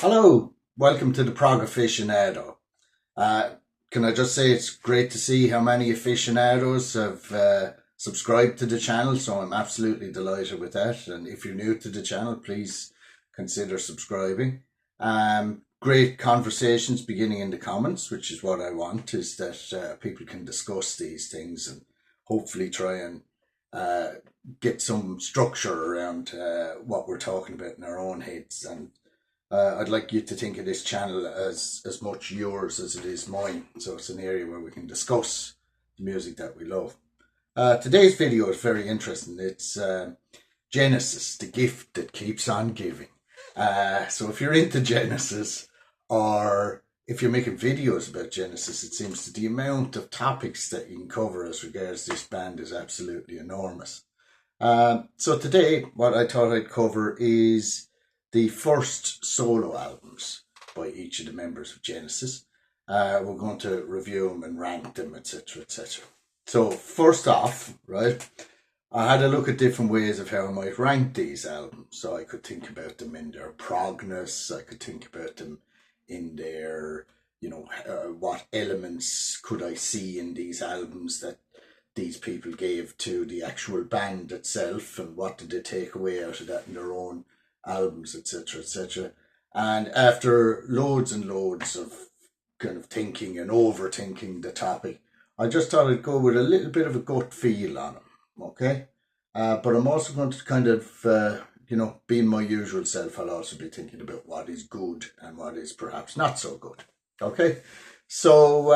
Hello, welcome to the Prog Aficionado. Uh, can I just say it's great to see how many aficionados have subscribed to the channel, so I'm absolutely delighted with that. And if you're new to the channel, please consider subscribing. Great conversations beginning in the comments, which is what I want, is that people can discuss these things and hopefully try and uh, get some structure around what we're talking about in our own heads. And I'd like you to think of this channel as much yours as it is mine. So it's an area where we can discuss the music that we love. Today's video is very interesting. It's Genesis, the gift that keeps on giving. So if you're into Genesis, or if you're making videos about Genesis, it seems that the amount of topics that you can cover as regards this band is absolutely enormous. So today, what I thought I'd cover is the first solo albums by each of the members of Genesis. We're going to review them and rank them, etc., etc. So first off, right, I had a look at different ways of how I might rank these albums. So I could think about them in their progness. I could think about them in their, what elements could I see in these albums that these people gave to the actual band itself, and what did they take away out of that in their own albums, etc., etc. And after loads and loads of kind of thinking and overthinking the topic, I just thought I'd go with a little bit of a gut feel on them, okay? But I'm also going to kind of, being my usual self, I'll also be thinking about what is good and what is perhaps not so good, okay? So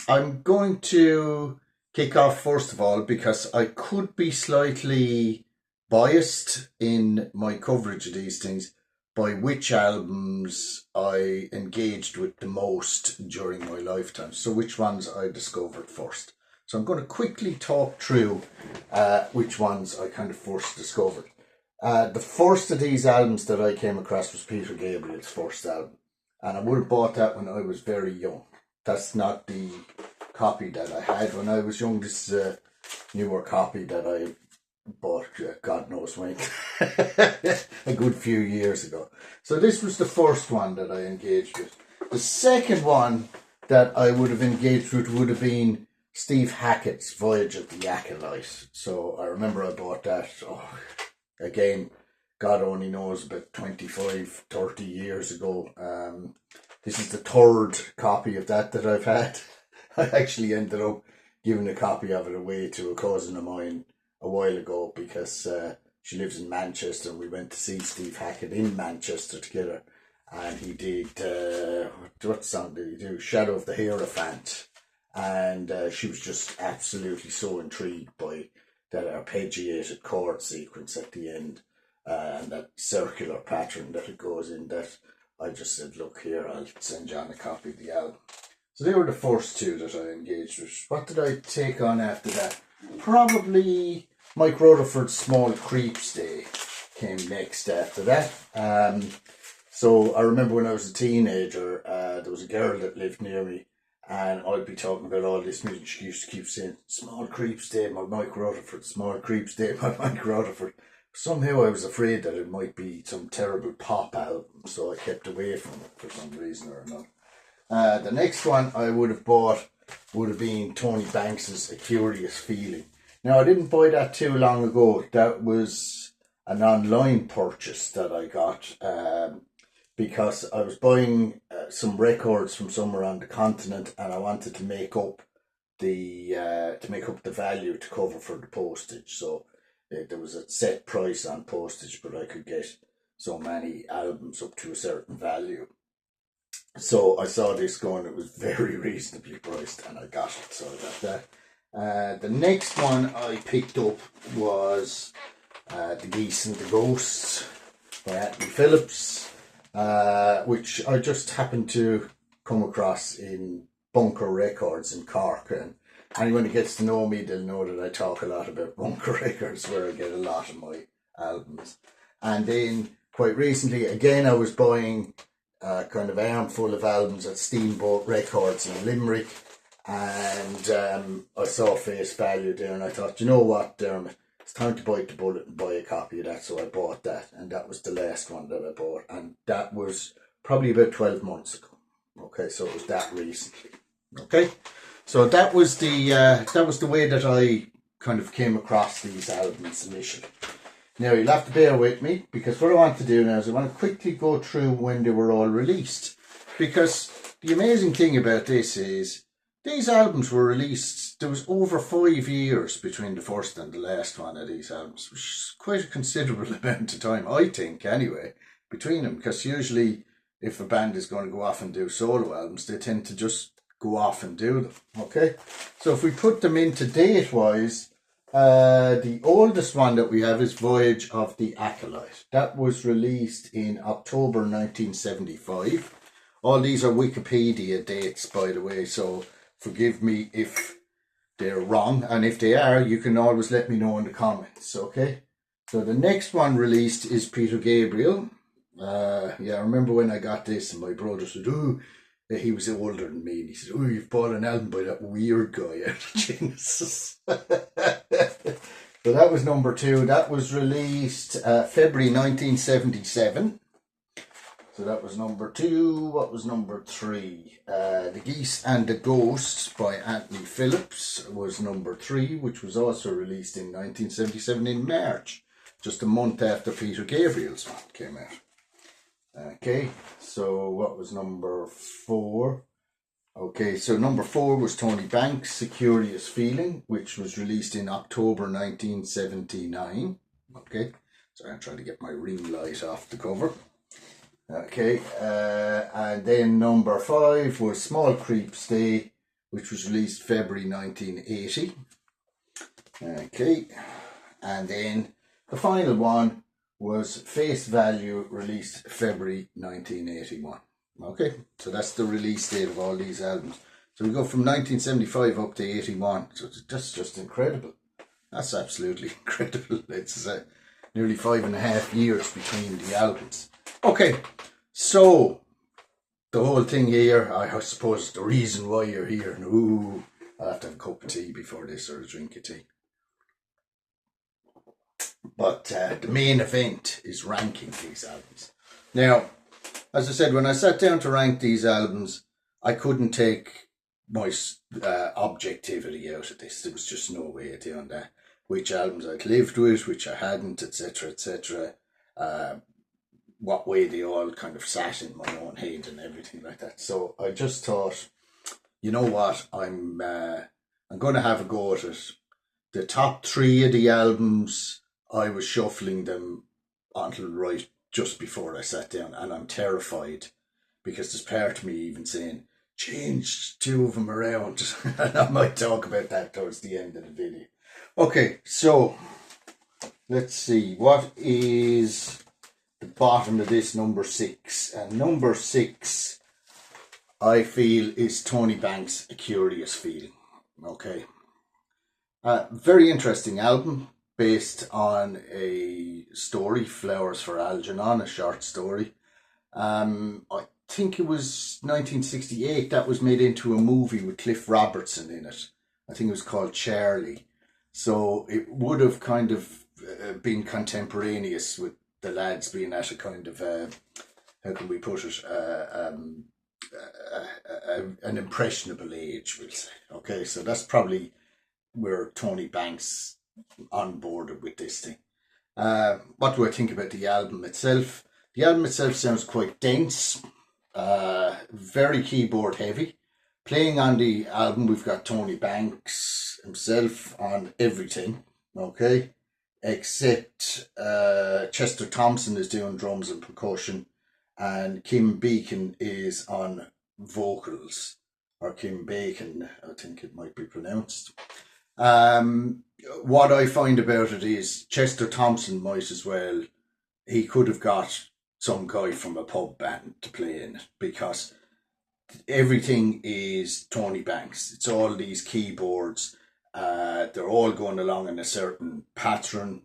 I'm going to kick off first of all because I could be slightly biased in my coverage of these things by which albums I engaged with the most during my lifetime. So which ones I discovered first. So I'm going to quickly talk through which ones I kind of first discovered. The first of these albums that I came across was Peter Gabriel's first album. And I would have bought that when I was very young. That's not the copy that I had when I was young. This is a newer copy that I bought, God knows when, a good few years ago. So this was the first one that I engaged with. The second one that I would have engaged with would have been Steve Hackett's Voyage of the Acolyte. So I remember I bought that, again, God only knows, about 25, 30 years ago. This is the third copy of that I've had. I actually ended up giving a copy of it away to a cousin of mine a while ago because she lives in Manchester, and we went to see Steve Hackett in Manchester together. And he did, what song did he do? Shadow of the Hierophant. And she was just absolutely so intrigued by that arpeggiated chord sequence at the end and that circular pattern that it goes in, that I just said, look here, I'll send John a copy of the album. So they were the first two that I engaged with. What did I take on after that? Probably Mike Rutherford's Small Creeps Day came next after that. So I remember when I was a teenager, there was a girl that lived near me, and I'd be talking about all this music. She used to keep saying, Small Creeps Day by Mike Rutherford, Small Creeps Day by Mike Rutherford. Somehow I was afraid that it might be some terrible pop album, so I kept away from it for some reason or another. The next one I would have bought would have been Tony Banks's A Curious Feeling. Now, I didn't buy that too long ago. That was an online purchase that I got because I was buying some records from somewhere on the continent, and I wanted to make up the value to cover for the postage. So there was a set price on postage, but I could get so many albums up to a certain value. So I saw this going, it was very reasonably priced, and I got it, so I got that. The next one I picked up was The Geese and the Ghosts by Anthony Phillips, which I just happened to come across in Bunker Records in Cork. And anyone who gets to know me, they'll know that I talk a lot about Bunker Records, where I get a lot of my albums. And then quite recently, again, I was buying kind of armful of albums at Steamboat Records in Limerick, and I saw face value there, and I thought, you know what, Dermot, it's time to bite the bullet and buy a copy of that. So I bought that, and that was the last one that I bought, and that was probably about 12 months ago. Okay, so it was that recently. Okay, so that was the way that I kind of came across these albums initially. Now you'll have to bear with me, because what I want to do now is I want to quickly go through when they were all released. Because the amazing thing about this is these albums were released, there was over 5 years between the first and the last one of these albums, which is quite a considerable amount of time, I think, anyway, between them. Because usually if a band is going to go off and do solo albums, they tend to just go off and do them. Okay, so if we put them into date-wise, the oldest one that we have is Voyage of the Acolyte. That was released in October 1975. All these are Wikipedia dates, by the way, so forgive me if they're wrong. And if they are, you can always let me know in the comments, okay? So the next one released is Peter Gabriel. I remember when I got this and my brother said, "Ooh," he was older than me, and he said, "Oh, you've bought an album by that weird guy out of Genesis." So that was number 2. That was released February 1977. So that was number 2. What was number 3? The Geese and the Ghosts by Anthony Phillips was number 3, which was also released in 1977 in March, just a month after Peter Gabriel's one came out. Okay, so what was number 4? Okay, so number 4 was Tony Banks' A Curious Feeling, which was released in October 1979. Okay, so I'm trying to get my ring light off the cover. Okay, and then number 5 was Small Creeps Day, which was released February 1980. Okay, and then the final one was Face Value, released February 1981. Okay, so that's the release date of all these albums. So we go from 1975 up to 81. So that's just incredible. That's absolutely incredible. It's nearly 5.5 years between the albums. Okay, so the whole thing here, I suppose the reason why you're here, and ooh, I'll have to have a cup of tea before this, or a drink of tea. But the main event is ranking these albums. Now, as I said, when I sat down to rank these albums, I couldn't take my objectivity out of this. There was just no way of doing that. Which albums I'd lived with, which I hadn't, etc., etc. What way they all kind of sat in my own head and everything like that. So I just thought, you know what, I'm going to have a go at it. The top 3 of the albums, I was shuffling them until right just before I sat down, and I'm terrified because there's part of me even saying, change 2 of them around. And I might talk about that towards the end of the video. Okay, so let's see, what is the bottom of this, number 6? And number 6, I feel, is Tony Banks' A Curious Feeling. Okay, very interesting album, based on a story, Flowers for Algernon, a short story. I think it was 1968 that was made into a movie with Cliff Robertson in it. I think it was called Charlie. So it would have kind of been contemporaneous with the lads being at a kind of, how can we put it, an impressionable age, we'll say. Okay, so that's probably where Tony Banks on board with this thing. What do I think about the album itself? The album itself sounds quite dense, very keyboard heavy. Playing on the album, we've got Tony Banks himself on everything, okay, except Chester Thompson is doing drums and percussion, and Kim Beacon is on vocals, or Kim Bacon, I think it might be pronounced. What I find about it is Chester Thompson might as well, he could have got some guy from a pub band to play in it, because everything is Tony Banks. It's all these keyboards. They're all going along in a certain pattern.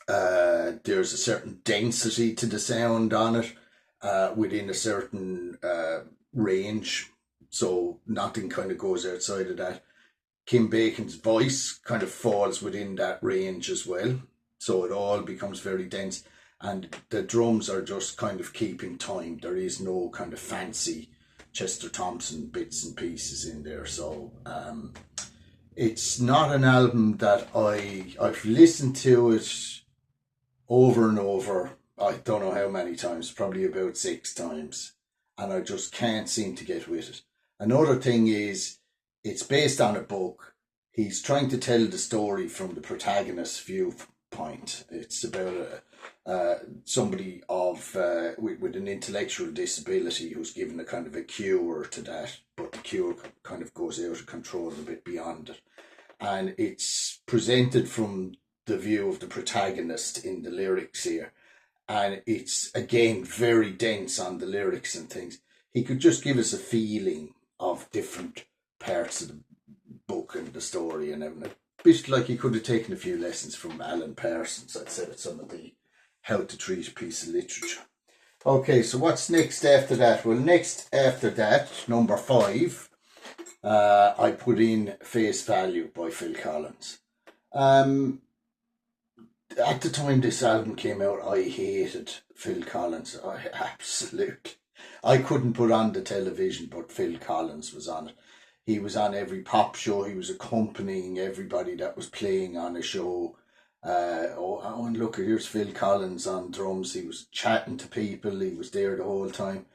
There's a certain density to the sound on it, within a certain range. So nothing kind of goes outside of that. Kim Bacon's voice kind of falls within that range as well. So it all becomes very dense. and the drums are just kind of keeping time. There is no kind of fancy Chester Thompson bits and pieces in there. So it's not an album that I've listened to it over and over. I don't know how many times, probably about 6 times, and I just can't seem to get with it. Another thing is, it's based on a book. He's trying to tell the story from the protagonist's viewpoint. It's about somebody with an intellectual disability who's given a kind of a cure to that, but the cure kind of goes out of control a bit beyond it. And it's presented from the view of the protagonist in the lyrics here. And it's, again, very dense on the lyrics and things. He could just give us a feeling of different parts of the book and the story and everything. A bit like he could have taken a few lessons from Alan Parsons, I'd say, with some of the how to treat a piece of literature. Okay, so what's next after that? Well, next after that, number 5, I put in Face Value by Phil Collins. At the time this album came out, I hated Phil Collins. I couldn't put on the television, but Phil Collins was on it. He was on every pop show. He was accompanying everybody that was playing on a show. And look, here's Phil Collins on drums. He was chatting to people. He was there the whole time.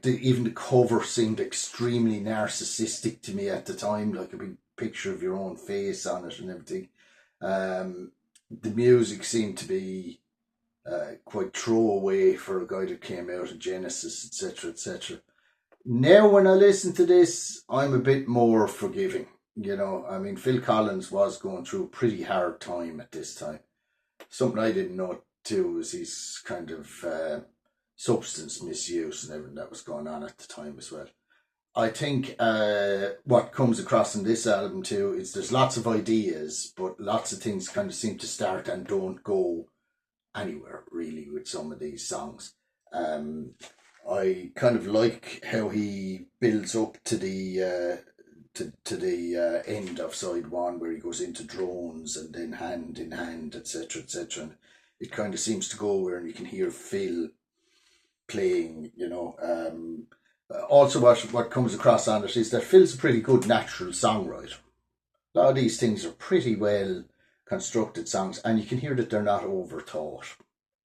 Even the cover seemed extremely narcissistic to me at the time, like a big picture of your own face on it and everything. The music seemed to be quite throwaway for a guy that came out of Genesis, etc., etc. Now, when I listen to this, I'm a bit more forgiving. You know, I mean, Phil Collins was going through a pretty hard time at this time. Something I didn't know too was his kind of substance misuse and everything that was going on at the time as well. I think what comes across in this album too is there's lots of ideas, but lots of things kind of seem to start and don't go anywhere really with some of these songs. I kind of like how he builds up to the end of side 1, where he goes into drones and then hand in hand, etc., etc. And it kind of seems to go where you can hear Phil playing, you know. Also, what comes across on it is that Phil's a pretty good natural songwriter. A lot of these things are pretty well constructed songs, and you can hear that they're not overthought.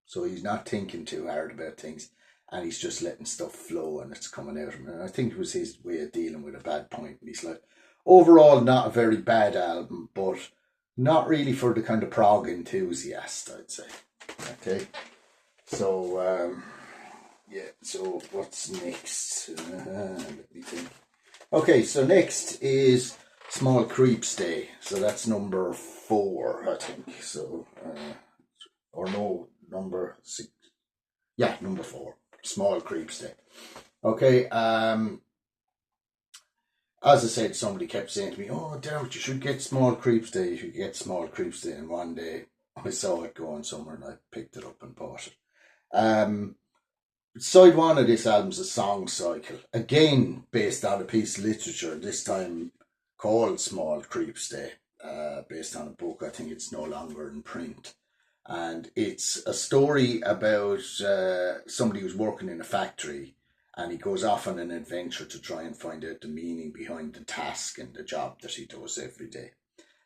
So he's not thinking too hard about things, and he's just letting stuff flow, and it's coming out of him. And I think it was his way of dealing with a bad point in his life. Overall, not a very bad album, but not really for the kind of prog enthusiast, I'd say. Okay, so yeah, so what's next? Let me think. Okay, so next is Small Creeps Day. So that's number 4, I think. So, or no, number 6. Yeah, number 4. Small Creeps Day. Okay, as I said, somebody kept saying to me, "Oh, Derek, you should get Small Creeps Day. You should get Small Creeps Day." And one day I saw it going somewhere and I picked it up and bought it. Side 1 of this album's a song cycle, again based on a piece of literature, this time called Small Creeps Day, based on a book. I think it's no longer in print. And it's a story about somebody who's working in a factory, and he goes off on an adventure to try and find out the meaning behind the task and the job that he does every day.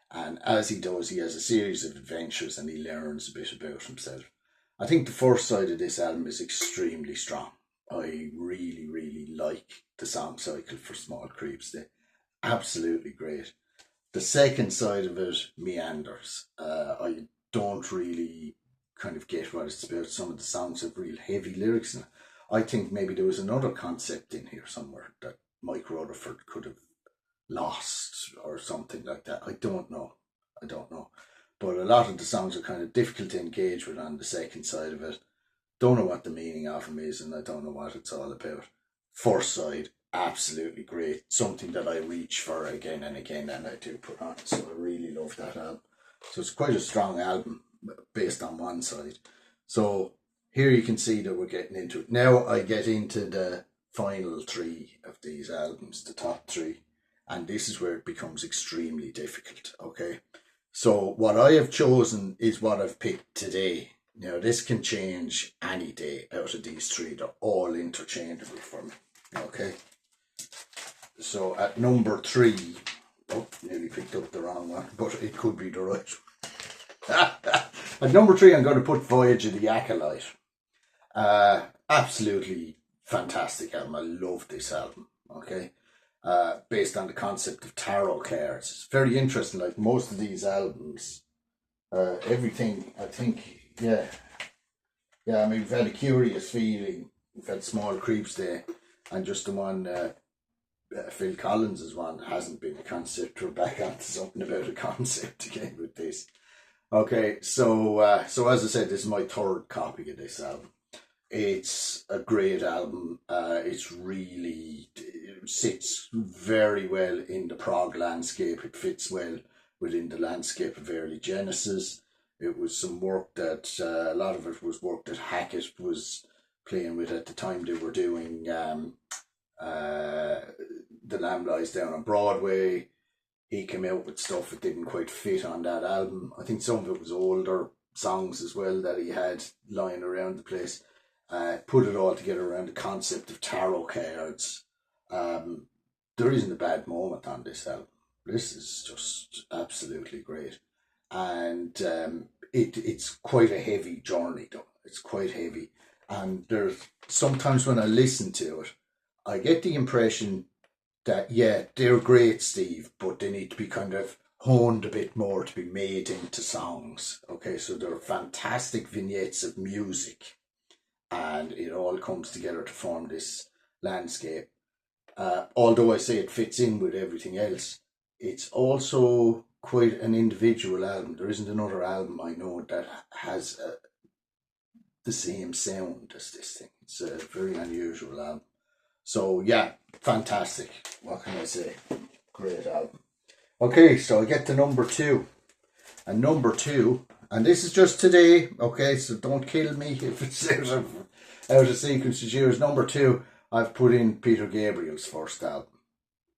And as he does, he has a series of adventures and he learns a bit about himself. I think the first side of this album is extremely strong. I really, really like the song cycle for Small Creeps Day. Absolutely great. The second side of it meanders. I don't really kind of get what it's about. Some of the songs have real heavy lyrics in it. I think maybe there was another concept in here somewhere that Mike Rutherford could have lost or something like that. I don't know. But a lot of the songs are kind of difficult to engage with on the second side of it. Don't know what the meaning of them is, and I don't know what it's all about. First side, absolutely great. Something that I reach for again and again, and I do put on. So I really love that album. So it's quite a strong album based on one side. So here you can see that we're getting into it. Now I get into the final 3 of these albums, the top 3. And this is where it becomes extremely difficult, okay? So what I have chosen is what I've picked today. Now this can change any day out of these three. They're all interchangeable for me. Okay. So at number 3, oh, nearly picked up the wrong one, but it could be the right one. At number 3, I'm going to put Voyage of the Acolyte. Absolutely fantastic album. I love this album. Okay. Based on the concept of tarot cards. It's very interesting. Like most of these albums, everything, I think, yeah. I mean, we've had a Curious Feeling, we've had Small Creeps Day, and just the one, Phil Collins' one hasn't been a concept. We're back onto something about a concept again with this. Okay, so so as I said, this is my third copy of this album. It's a great album. It sits very well in the prog landscape. It fits well within the landscape of early Genesis. It was some work that a lot of it was work that Hackett was playing with at the time. They were doing The Lamb Lies Down on Broadway. He came out with stuff that didn't quite fit on that album. I think some of it was older songs as well that he had lying around the place. Put it all together around the concept of tarot cards. There isn't a bad moment on this album. This is just absolutely great. And it's quite a heavy journey though. It's quite heavy. And there's sometimes when I listen to it, I get the impression that, yeah, they're great, Steve, but they need to be kind of honed a bit more to be made into songs. Okay, so they're fantastic vignettes of music, and it all comes together to form this landscape. Although I say it fits in with everything else, it's also quite an individual album. There isn't another album I know that has the same sound as this thing. It's a very unusual album. So yeah, fantastic. What can I say? Great album. Okay, so I get to number 2. And number 2, and this is just today, okay, so don't kill me if it's out of sequence of years. Number 2, I've put in Peter Gabriel's first album,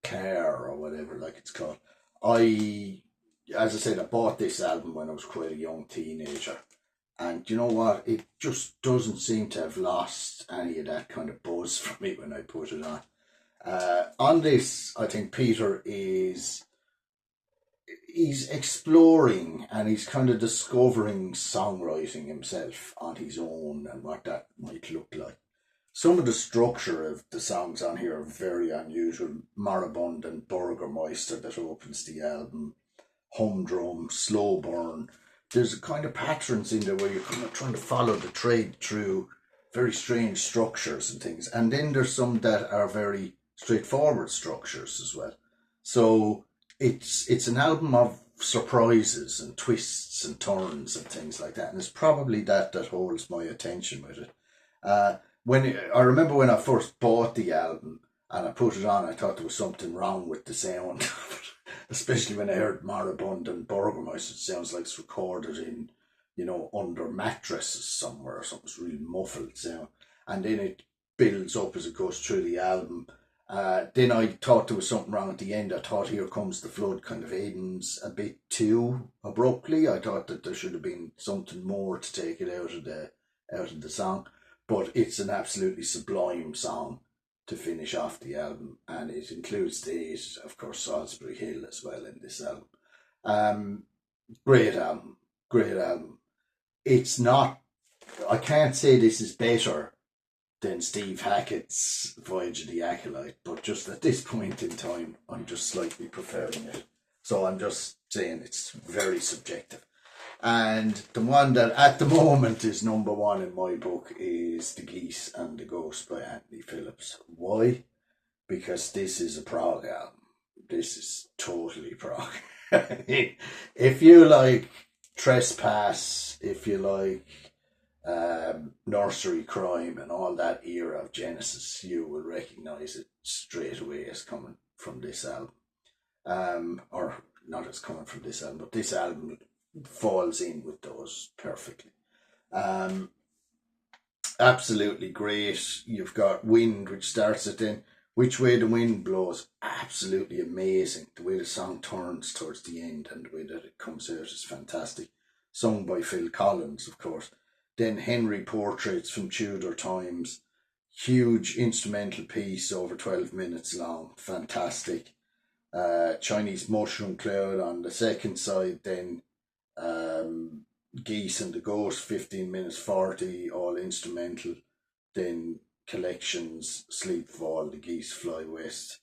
Care or whatever like it's called. As I said, I bought this album when I was quite a young teenager. And you know what? It just doesn't seem to have lost any of that kind of buzz for me when I put it on. On this, I think Peter he's exploring and he's kind of discovering songwriting himself on his own and what that might look like. Some of the structure of the songs on here are very unusual. Moribund and Burgermeister that opens the album, Humdrum, Slow Burn. There's a kind of patterns in there where you're kind of trying to follow the trade through very strange structures and things. And then there's some that are very straightforward structures as well. So it's an album of surprises and twists and turns and things like that. And it's probably that holds my attention with it. I remember when I first bought the album and I put it on, I thought there was something wrong with the sound. Especially when I heard Moribund and Burgermeister, it sounds like it's recorded in, under mattresses somewhere or something. It's really muffled sound. And then it builds up as it goes through the album. Then I thought there was something wrong at the end. I thought Here Comes the Flood kind of ends a bit too abruptly. I thought that there should have been something more to take it out of the song. But it's an absolutely sublime song to finish off the album, and it includes the hit, of course, Salisbury Hill as well in this album. Great album, great album. It's not, I can't say this is better than Steve Hackett's Voyage of the Acolyte, but just at this point in time, I'm just slightly preferring it. So I'm just saying it's very subjective. And the one that at the moment is number 1 in my book is The Geese and the Ghost by Anthony Phillips. Why? Because this is a prog album. This is totally prog. If you like Trespass, if you like Nursery Crime and all that era of Genesis, you will recognise it straight away as coming from this album. Or not as coming from this album, but this album falls in with those perfectly. Absolutely great. You've got Wind, which starts it then Which Way the Wind Blows, absolutely amazing. The way the song turns towards the end and the way that it comes out is fantastic. Sung by Phil Collins, of course. Then Henry Portraits from Tudor Times, huge instrumental piece over 12 minutes long, fantastic. Chinese Mushroom Cloud on the second side, then Geese and the Ghost, 15 minutes 40, all instrumental. Then Collections, Sleepfall, The Geese Fly West.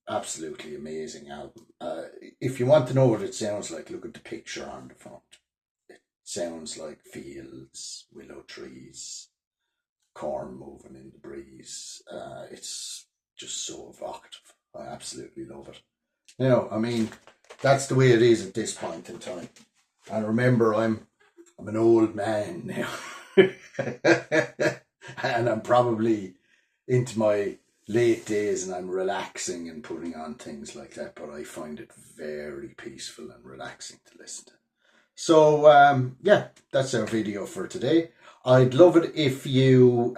Absolutely amazing album. If you want to know what it sounds like, look at the picture on the front. It sounds like fields, willow trees, corn moving in the breeze. It's just so evocative. I absolutely love it. I mean, that's the way it is at this point in time. And remember, I'm an old man now. And I'm probably into my late days and I'm relaxing and putting on things like that, but I find it very peaceful and relaxing to listen to. So, yeah, that's our video for today. I'd love it if you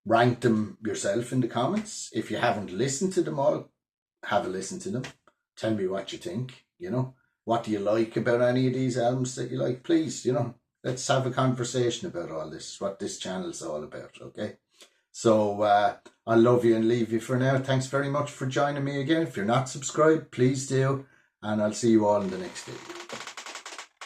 rank them yourself in the comments. If you haven't listened to them all, have a listen to them. Tell me what you think, What do you like about any of these albums that you like? Please, let's have a conversation about all this, what this channel's all about, okay? So I love you and leave you for now. Thanks very much for joining me again. If you're not subscribed, please do. And I'll see you all in the next video.